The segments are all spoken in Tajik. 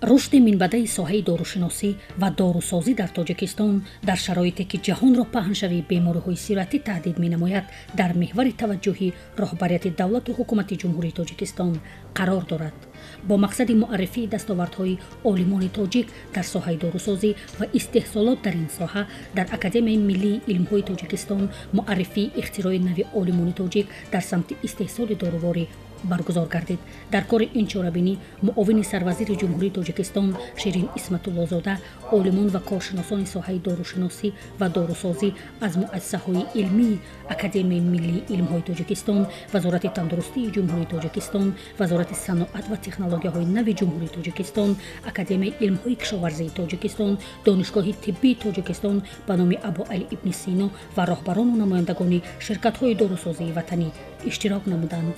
рушди минбадаи соҳаи дорушиносӣ ва дорусозӣ дар тоҷикистон дар шароите ки ҷаҳонро паҳншави бемориҳои сироятӣ таҳдид менамояд дар меҳвари таваҷҷӯҳи роҳбарияти давлату ҳукумати ҷумҳурии тоҷикистон қарор дорад. бо мақсади муаррифии дастовардҳои олимони тоҷик дар соҳаи дорусозӣ ва истеҳсолот дар ин соҳа дар академияи миллии илмҳои тоҷикистон муаррифии ихтирои нави олимони тоҷик дар самти истеҳсоли доруворӣ баргузор гардид. дар кори ин чорабинӣ муовини сарвазири ҷумҳурии тоҷикистон ширин исматуллозода олимон ва коршиносони соҳаи дорушиносӣ ва дорусозӣ аз муассисаҳои илмии академияи миллии илмҳои тоҷикистон, вазорати тандурустии ҷумҳурии тоҷикистон, вазорати саноат ва технологияҳои нави ҷумҳурии тоҷикистон, академияи илмҳои кишоварзии тоҷикистон, донишгоҳи тиббии тоҷикистон ба номи абу али ибни сино ва роҳбарону намояндагони ширкатҳои дорусозии ватанӣ иштирок намуданд.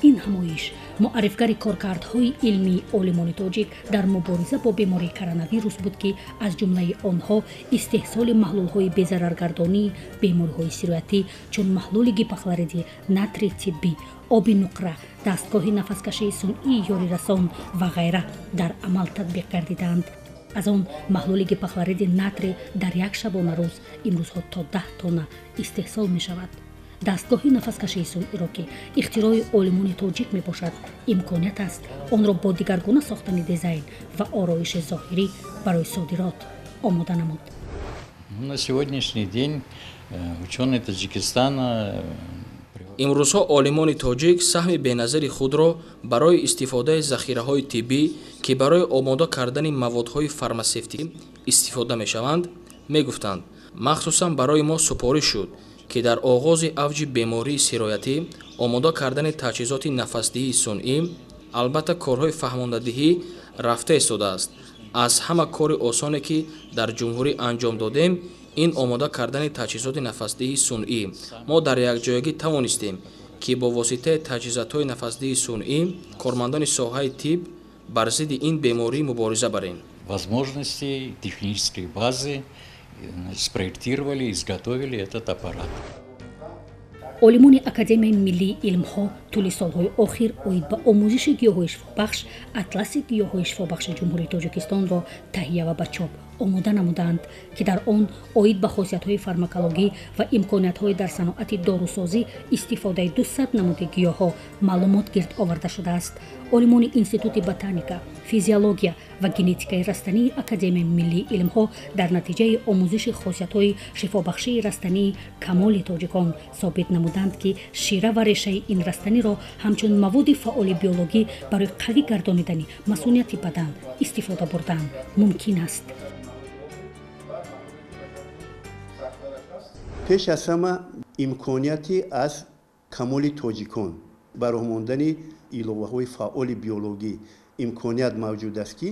ин ҳамоиш муаррифгари коркардҳои илмии олимони тоҷик дар мубориза бо бемории коронавирус буд ки аз ҷумлаи онҳо истеҳсоли маҳлулҳои безараргардонии бемориҳои сироятӣ чун маҳлули гипохлориди натрии тиббӣ, оби нуқра, дастгоҳи нафаскашии сунъии ёрирасон ва ғайра дар амал татбиқ гардиданд. аз он маҳлули гипохлориди натрий дар як шабона рӯз имрӯзҳо то 10 тонна истеҳсол мешавад. дастгоҳи нафаскашии сунъиро ки ихтирои олимони тоҷик мебошад, имконият аст онро бо дигаргуна сохтани дизайн ва ороиши зоҳирӣ барои содирот омода намуд. На сегодняшний день ученые Таджикистана имрӯзҳо олимони тоҷик саҳми беназири худро барои истифодаи захираҳои тиббӣ ки барои омода кардани маводҳои фармасевтикӣ истифода мешаванд мегуфтанд. махсусан барои мо супориш шуд ки дар оғози авҷи бемории сироятӣ омода кардани таҷҳизоти нафасдиҳии сунъӣ, албатта корҳои фаҳмондадиҳӣ рафта истодааст. аз ҳама кори осоне ки дар ҷумҳурӣ анҷом додем ин омода кардани таҷҳизоти нафасдиҳии сунъӣ. мо дар якҷоягӣ тавонистем ки бо воситаи таҷҳизотҳои нафасдиҳии сунъӣ кормандони соҳаи тиб бар зидди ин беморӣ мубориза барем. возможности технической базы спроектировали, изготовили этот аппарат. олимони академияи миллии илмҳо тӯли солҳои охир оид ба омӯзиши гиёҳҳои шифобахш атласи гиёҳҳои шифобахши ҷумҳурии тоҷикистонро таҳия ва ба чоп омода намуданд ки дар он оид ба хосиятҳои фармакологӣ ва имкониятҳои дар саноати дорусозӣ истифодаи 200 намуди гиёҳҳо маълумот гирд оварда шудааст. олимони институти ботаника, физиология ва генетикаи растании академияи миллии илмҳо дар натиҷаи омӯзиши хосиятҳои шифобахшии растании камоли тоҷикон собит намуданд ки шира ва решаи ин растаниро ҳамчун маводи фаъоли биологӣ барои қавӣ гардонидани масъунияти бадан истифода бурдан мумкин аст. пеш аз ҳама имконияти аз камоли тоҷикон барои мондани иловаҳои фаъоли биологӣ имконият мавҷуд аст ки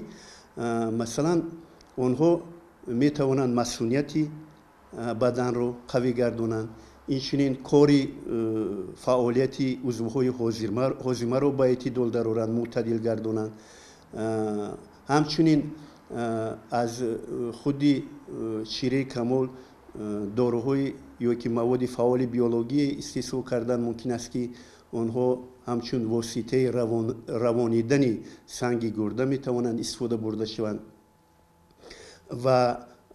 масалан онҳо метавонанд масъунияти баданро қавӣ гардонанд, инчунин кори фаъолияти узвҳои ҳозимаро ба эътидол дароранд, мӯътадил гардонанд. ҳамчунин аз худи шираи камол доруҳои ё ки маводи фаъоли биологӣ истеҳсол кардан мумкин аст ки онҳо ҳамчун воситаи равонидани санги гурда метавонанд истифода бурда шаванд ва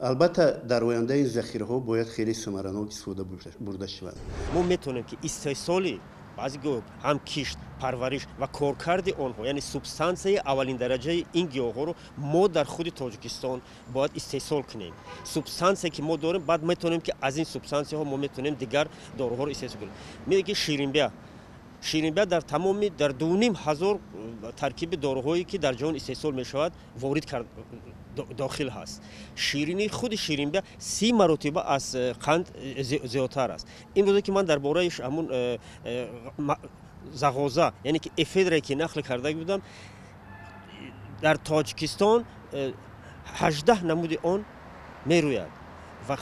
албатта дар оянда ин захираҳо бояд хеле самаранок истифода бурда шаванд. мо метавонем ки истеҳсоли баъзи гоҳ ҳам кишт, парвариш ва коркарди онҳо, яъне субстансияи аввалин дараҷаи ин гиёҳҳоро мо дар худи Тоҷикистон бояд истеҳсол кунем. Субстансие ки мо дорем, баъд метавонем ки аз ин субстансияҳо мо метавонем дигар доруҳоро истеҳсол кунем. меги ширинбия дар тамоми дар 2500 таркиби доруҳое ки дар ҷаҳон истеҳсол мешавад ворид дохил ҳаст. ширини худи ширинбия 30 маротиба аз қанд зиёдтар аст. имрӯзе ки ман дар бораи ҳамун зағоза, яъне ки эфедра ки нақл карда будам, дар Тоҷикистон 18 намуди он мерӯяд ва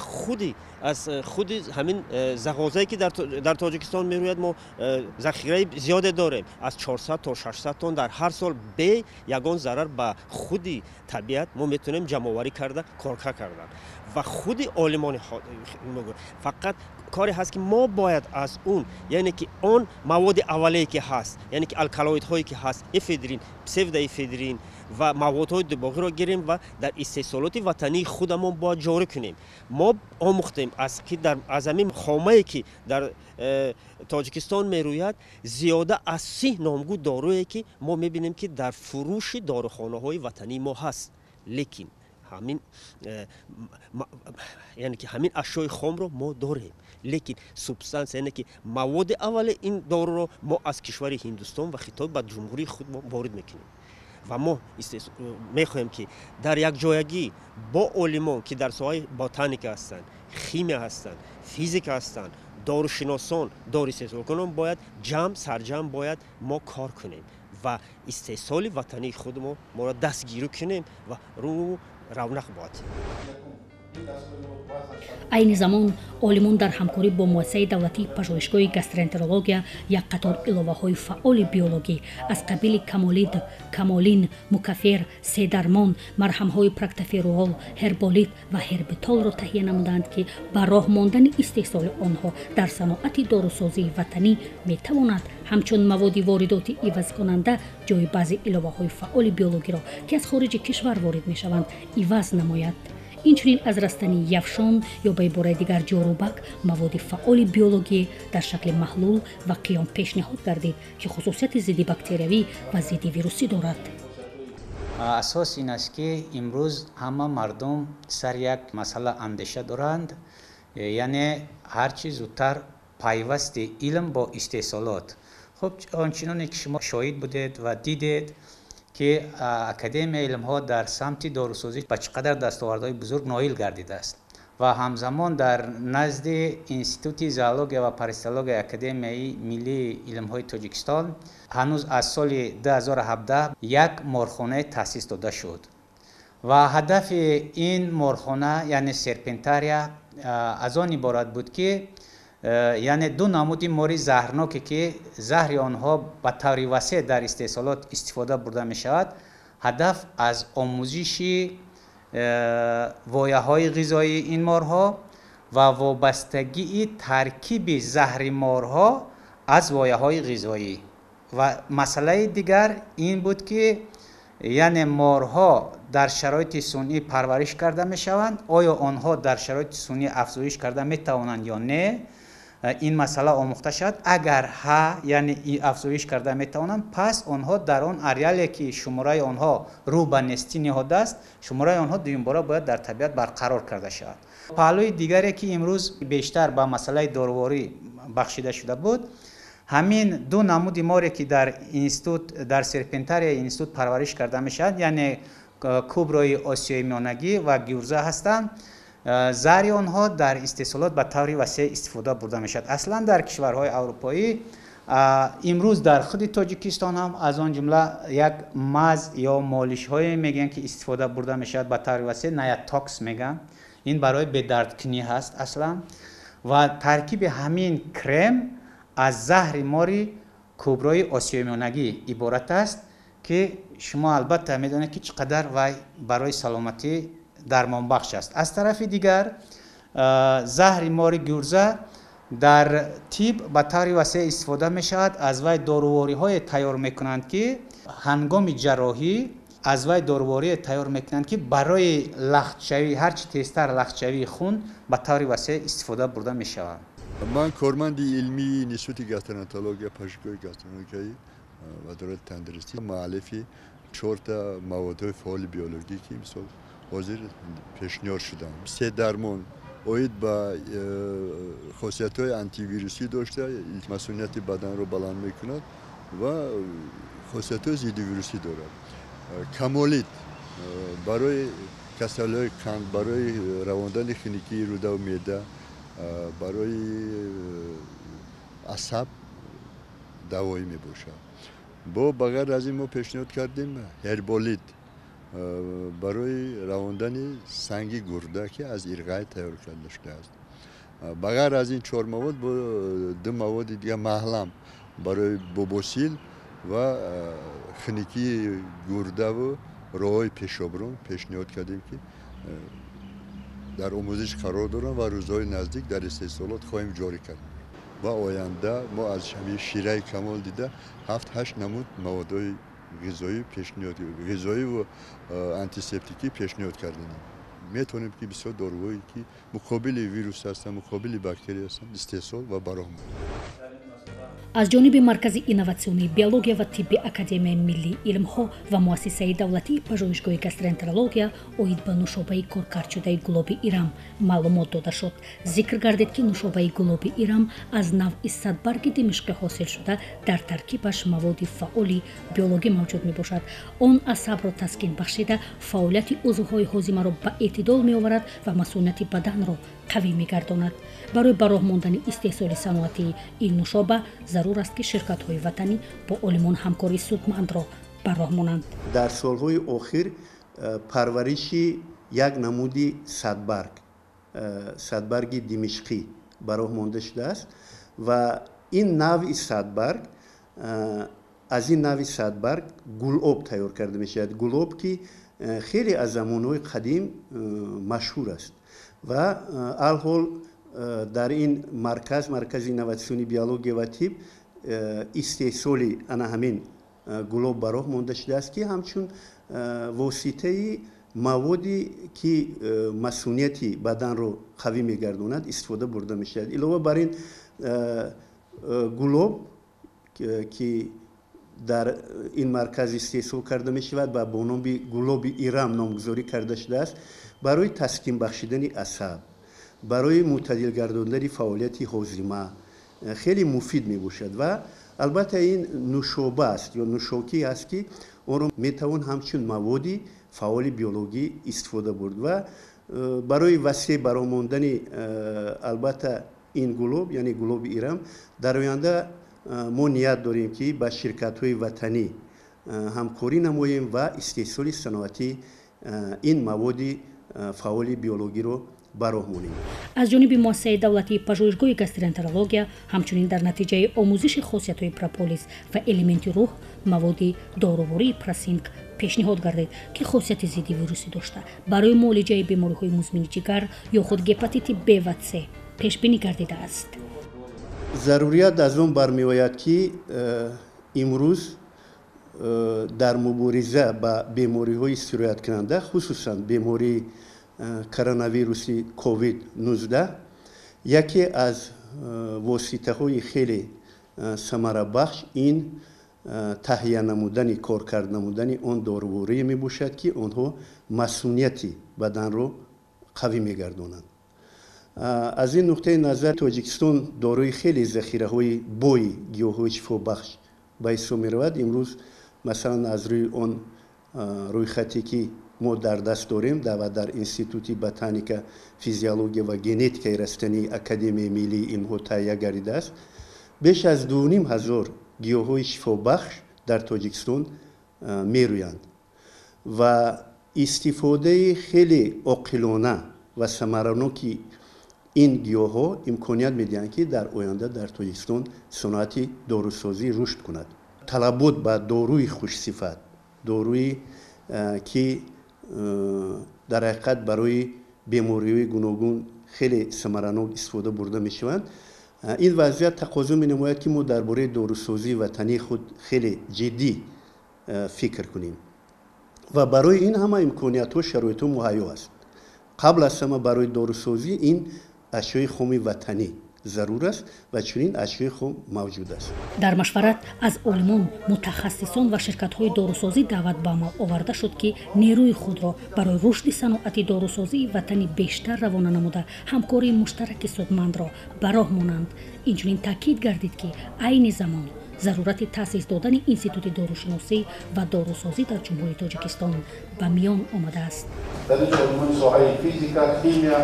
аз худи ҳамин зағозае ки дар Тоҷикистон мерӯяд мо захираи зиёде дорем, аз 400 то 600 тонн дар ҳар сол бе ягон зарар ба худи табиат мо метавонем ҷамъоварӣ карда корка кардан ва худи олимони фақат کاری هست که ما باید از اون یعنی که اون مواد اولیه که هست یعنی که الکالوید هایی که هست افدرین پسیودو افدرین و موادهای باقی رو گیریم و در استحصالات وطنی خودمون باید جاری کنیم. ما آموختیم از که در همین خامه‌ای که در تاجیکستان میروید زیاده از 30 نامگو دارویی که ما میبینیم که در فروش داروخانه‌های وطنی ما هست، لیکن همین یعنی که همین اشیاء خام رو ما داریم، لیکن سوبستانس یعنی که مواد اول این دارو رو ما از کشور هندوستان و خطاب به جمهوری خود وارد میکنیم و ما میخواهیم که در یک جایگی با عالمان که در ساحه بوتانیک هستند، شیمی هستند، فیزیک هستند، داروشناسان، داروسازکنان باید سرجم باید ما کار کنیم و استحصال وطنی خودمون ما را دستگیری کنیم و رو رونق باید. айни замон олимон дар ҳамкорӣ бо муассисаи давлатии пажӯҳишгоҳи гастроэнтерология як қатор иловаҳои фаъоли биологӣ аз қабили камолин, мукафер, седармон, марҳамҳои проктоферол, ҳерболит ва ҳербитолро таҳия намуданд ки ба роҳ мондани истеҳсоли онҳо дар саноати дорусозии ватанӣ метавонад ҳамчун маводи воридоти ивазкунанда ҷои баъзе иловаҳои фаъоли биологиро ки аз хориҷи кишвар ворид мешаванд иваз намояд. инчунин аз растани яфшон ё ба ибораи дигар ҷорубак маводи фаъоли биологӣ дар шакли маҳлул ва қиём пешниҳод гардид ки хусусияти зидди бактериявӣ ва зидди вирусӣ дорад. асос ин аст ки имрӯз ҳама мардум сар як масъала андеша доранд, яъне ҳарчи зудтар пайвасти илм бо истеҳсолот. хуб ончуноне ки шумо шоҳид будед ва дидед ки академияи илмҳо дар самти дорусозӣ ба чӣ қадар дастовардҳои бузург ноил гардидааст ва ҳамзамон дар назди институти зоология ва паразитологияи академияи миллии илмҳои тоҷикистон ҳанӯз аз соли 2017 як морхона таъсис дода шуд ва ҳадафи ин морхона яъне серпентария аз он иборат буд ки яъне ду намуди мори заҳрноке ки заҳри онҳо ба таври васеъ дар истеҳсолот истифода бурда мешавад, ҳадаф аз омӯзиши вояҳои ғизоии ин морҳо ва вобастагии таркиби заҳри морҳо аз вояҳои ғизоӣ. ва масъалаи дигар ин буд ки яъне морҳо дар шароити сунъӣ парвариш карда мешаванд, оё онҳо дар шароити сунъӣ афзоиш карда метавонанд ё не. این مسئله آموخته شد. اگر ها یعنی افزایش کرده میتوانند، پس آنها در آن اریالی که شماره آنها رو به نستی نهاده است، شماره آنها دوم باره باید در طبیعت برقرار کرده شود. پهلوی دیگری که امروز بیشتر به مسئله داروواری بخشیده شده بود، همین دو نمود ماری که در اینستیتوت در سرپنتاریا اینستیتوت پرورش کرده میشد، یعنی کبرای آسیای میانگی و گیورزه هستند. زهر آنها در استحصالات به طور وسیع استفاده برده میشد. اصلا در کشورهای اروپایی امروز در خود تاجیکستان هم از آن جمله یک مز یا مالش های میگن که استفاده برده میشد به طور وسیع، نیاتاکس میگن. این برای به درد کنی هست اصلا و ترکیب همین کرم از زهر ماری کبرای آسیای میانگی عبارت است که شما البته میدونید که چقدر وای برای سلامتی درمان بخش است. از طرف دیگر زهر مار گورزه در طب به طور وسیع استفاده می شود. از وی داروواری های تیار می کنند که هنگام جراحی از وی داروواری تیار می کنند که برای لختشوی هرچی تیزتر لختشوی خون به طور وسیع استفاده برده می شود. من کارمند علمی انستیتوت گاسترونتولوژی پژوهشگاه گاسترونولوژی و دولت تندرستی مؤلفی 4 تا مواد فعال بیولوژیکی مثل حاضر پیشنهاد شدم. 3 درمان اوید با خاصیت‌های آنتی ویروسی داشته، مسئولیت بدن رو بلند می‌کند و خاصیت‌های ضد ویروسی دارد. کامولیت برای کسل‌های قند، برای رواندن خونگی روده و معده، برای عصب دوایی میباشد. با بغیر از این ما پیشنهاد کردیم هربولیت برای رواندن سنگ گرده که از ایرغای تیار کرده شده است. بغیر از این 4 مواد با 2 مواد دیگه محلم برای بوبوسیل و خنکی گرده و راههای پیشابرون پیشنهاد کردیم که در آموزش قرار دارن و روزهای نزدیک در استحصالات خواهیم جاری کرد و آینده ما از همین شیره کمال دیده 7-8 نمود موادهای غذایی پیشنهاد غذایی و آنتیسپتیکی پیشنهاد کردیم. میتونیم که بسیار داروهایی که مقابل ویروس هستن مقابل باکتری هستن استحصال و براهم. аз ҷониби маркази инноватсионии биология ва тибби академияи миллии илмҳо ва муассисаи давлатии пажӯҳишгоҳи гастроэнтерология оид ба нушобаи коркардшудаи гулоби ирам маълумот дода шуд. зикр гардид ки нушобаи гулоби ирам аз навъи садбарги димишқӣ ҳосил шуда дар таркибаш маводи фаъоли биологӣ мавҷуд мебошад. он асабро таскин бахшида фаъолияти узвҳои ҳозимаро ба эътидол меоварад ва масъулияти баданро қавӣ мегардонад. барои бароҳ мондани истеҳсоли саноати ин нушоба зарур аст ки ширкатҳои ватанӣ бо олимон ҳамкории судмандро ба роҳ монанд. дар солҳои охир парвариши як намуди садбарги димишқӣ ба роҳ монда шудааст ва ин навъи садбарг аз ин навъи садбарг гулоб тайёр карда мешавад. гулоб ки хеле аз замонҳои қадим машҳур аст ва алҳол дар ин маркази инноватсиони биология ва тиб истеҳсоли ана ҳамин гулоб ба роҳ монда шудааст ки ҳамчун воситаи маводи ки масъунияти баданро қавӣ мегардонад истифода бурда мешавад. илова бар ин гулоб ки дар ин марказ истеҳсол карда мешавад ва бо номи гулоби ирам номгузорӣ карда шудааст барои таскин бахшидани асаб, барои мӯътадил гардондани фаъолияти ҳозима хеле муфид мебошад ва албатта ин нушоба аст ё нушокӣ аст ки онро метавон ҳамчун маводи фаъоли биологӣ истифода бурд ва барои васеъ бароҳ мондани албатта ин гулоб яъне гулоби ирам дар оянда мо ният дорем ки ба ширкатҳои ватанӣ ҳамкорӣ намоем ва истеҳсоли саноатӣ ин маводи фаъоли биологиро ба роҳ монем. аз ҷониби муассисаи давлатии пажӯҳишгоҳи гастроэнтерология ҳамчунин дар натиҷаи омӯзиши хосиятҳои прополис ва элементи рӯҳ маводи дорувории просинг пешниҳод гардид ки хосияти зидди вирусӣ дошта барои муолиҷаи бемориҳои музмини ҷигар ё худ гепатити б ва с пешбинӣ гардидааст. зарурият аз он бармеояд ки имрӯз дар мубориза ба бемориҳои сирояткунанда хусусан бемории коронавируси COVID-19 яке аз воситаҳои хеле самарабахш ин таҳия намудани коркард намудани он доруворие мебошад ки онҳо масъунияти баданро қавӣ мегардонанд. аз ин нуқтаи назар тоҷикистон дорои хеле захираҳои бои гиёҳҳои шифобахш ба ҳисоб меравад. имрӯз масалан аз рӯи он рӯйхате ки мо дар даст дорем ва дар институти ботаника физиология ва генетикаи растании академияи миллии илмҳо таҳия гардидааст беш аз 2500 гиёҳҳои шифобахш дар тоҷикистон мерӯянд ва истифодаи хеле оқилона ва самараноки ин гиёҳҳо имконият медиҳанд ки дар оянда дар тоҷикистон саноати дорусозӣ рушд кунад. талабот ба доруи хушсифат доруи ки дар ҳақиқат барои бемориҳои гуногун хеле самаранок истифода бурда мешаванд. ин вазъият тақозо менамояд ки мо дар бораи дорусозии ватании худ хеле ҷиддӣ фикр кунем ва барои ин ҳама имкониятҳо шароитҳо муҳайё аст. қабл аз ҳама барои дорусозӣ ин ашёи хуми ватанӣ зарур аст ва чунин ашёи хум мавҷуд аст. дар машварат аз олимон мутахассисон ва ширкатҳои дорусозӣ даъват ба амал оварда шуд ки нерӯи худро барои рушди саноати дорусозии ватанӣ бештар равона намуда ҳамкории муштараки судмандро ба роҳ монанд. инчунин таъкид гардид ки айни замон зарурати таъсис додани институти дорушиносӣ ва дорусозӣ дар ҷумҳурии тоҷикистон ба миён омадааст. дар ин олимони соҳаи физика, химия,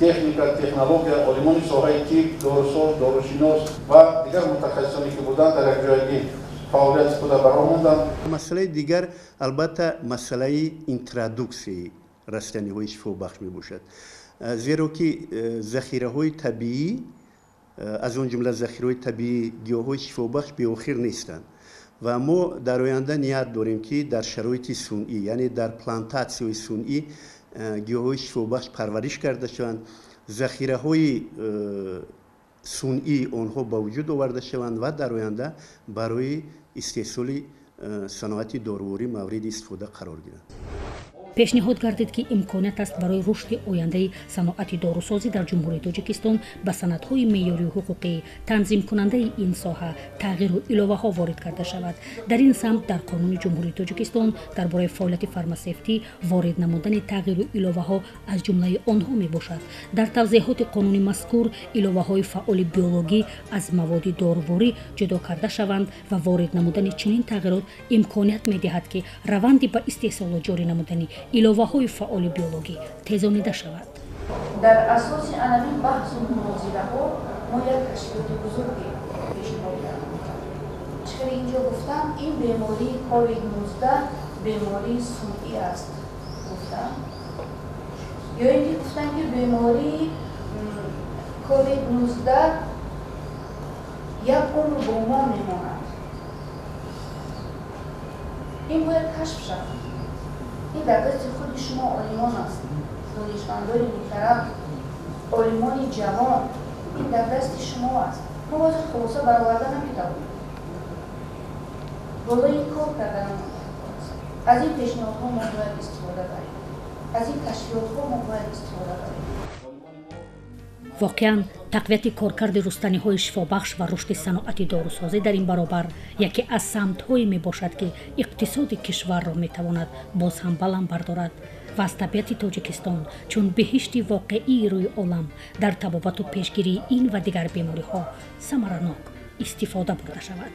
техника, технология, олимони соҳаи тиб, дорусоз, дорушинос ва дигар мутахассисоне ки буданд дар якҷоягӣ фаъолият испода ба роҳ монданд. масъалаи дигар албатта масъалаи интродуксияи растаниҳои шифобахш мебошад. зеро ки захираҳои табиӣ аз он ҷумла захираҳои табиии гиёҳҳои шифобахш беохир нестанд ва мо дар оянда ният дорем ки дар шароити сунъӣ яъне дар плантатсияҳои сунъӣ گیاهای شفابخش پرورش کرده شوند، ذخیره‌های سنئی آنها به وجود آورده شوند و در آینده برای استحصال صنعت دارویی مورد استفاده قرار گیرند. пешниҳод гардид ки имконият аст барои рушди ояндаи саноати дорусозӣ дар ҷумҳурии тоҷикистон ба санадҳои меъёрию ҳуқуқӣ танзимкунандаи ин соҳа тағйиру иловаҳо ворид карда шавад. дар ин самт дар қонуни ҷумҳурии тоҷикистон дар бораи фаъолияти фармасевтӣ ворид намудани тағйиру иловаҳо аз ҷумлаи онҳо мебошад. дар тавзеҳоти қонуни мазкур иловаҳои фаъоли биологӣ аз маводи доруворӣ ҷудо карда шаванд ва ворид намудани чунин тағйирот имконият медиҳад ки раванди ба истеҳсолот ҷорӣ намудани иловаҳои фаъоли биологӣ тезонида шавад. дар асоси анавин баҳсу мунозираҳо мо як кашфиёти бузурге пешниҳод кардем. чиқари инҷо гуфтам ин бемории COVID-19 бемории сунъӣ аст гуфтам, ё ин ки гуфтам ки бемории COVID-19 як умр бо мо мемонад. ин бояд кашф шавад. این در دست خود شما عالمان است، دانشمندان محترم، عالمان جوان، این در دست شما است. ما باید خلاصه برآورده نمی‌توانیم. بالای این کار کردن از این پیشنهادها ما باید استفاده کنیم. از این کشفیات‌ها ما باید استفاده کنیم. воқеан тақвияти коркарди рустаниҳои шифобахш ва рушди саноати дорусозӣ дар ин баробар яке аз самтҳое мебошад ки иқтисоди кишварро метавонад боз ҳам баланд бардорад ва аз табиати тоҷикистон чун биҳишти воқеии рӯи олам дар табобату пешгирии ин ва дигар бемориҳо самаранок истифода бурда шавад.